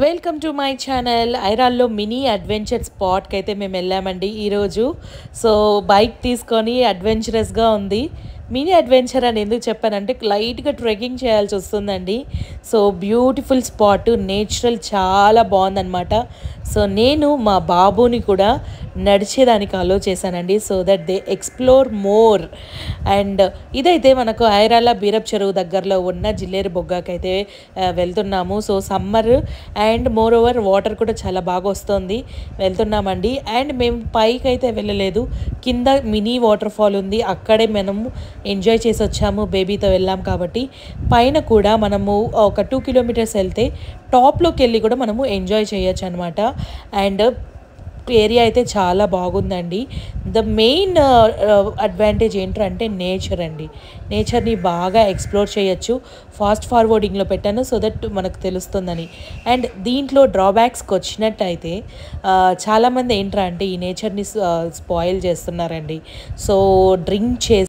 Welcome to my channel. ఐరాల్లో mini adventure స్పాట్కి అయితే మేము వెళ్ళామండి ఈరోజు. సో బైక్ తీసుకొని అడ్వెంచరస్గా ఉంది. మినీ అడ్వెంచర్ అని ఎందుకు చెప్పానంటే లైట్గా ట్రెక్కింగ్ చేయాల్సి వస్తుందండి. సో బ్యూటిఫుల్ స్పాట్, నేచురల్ చాలా బాగుందన్నమాట. సో నేను మా బాబుని కూడా నడిచేదానికి అలో చేశానండి, so that they explore more. And ఇదైతే మనకు ఐరాల బీరప్ చెరువు దగ్గరలో ఉన్న జిల్లేరు బొగ్గాకైతే వెళ్తున్నాము. So summer and more over water కూడా చాలా బాగా వస్తుంది, వెళ్తున్నామండి. అండ్ మేము పైకి అయితే వెళ్ళలేదు, కింద మినీ వాటర్ ఫాల్ ఉంది, అక్కడే మనము ఎంజాయ్ చేసి వచ్చాము. బేబీతో వెళ్ళాం కాబట్టి పైన కూడా మనము ఒక 2 కిలోమీటర్స్ వెళ్తే టాప్లోకి వెళ్ళి కూడా మనము ఎంజాయ్ చేయొచ్చు అనమాట. అండ్ ఏరియా అయితే చాలా బాగుందండి. ద మెయిన్ అడ్వాంటేజ్ ఏంటంటే నేచర్ అండి. నేచర్ని బాగా ఎక్స్ప్లోర్ చేయొచ్చు. ఫాస్ట్ ఫార్వర్డింగ్లో పెట్టాను సో దట్ మనకు తెలుస్తుందని. అండ్ దీంట్లో డ్రాబ్యాక్స్కి వచ్చినట్టయితే చాలామంది ఏంట్రా అంటే ఈ నేచర్ని స్పాయిల్ చేస్తున్నారండి. సో డ్రింక్ చేసి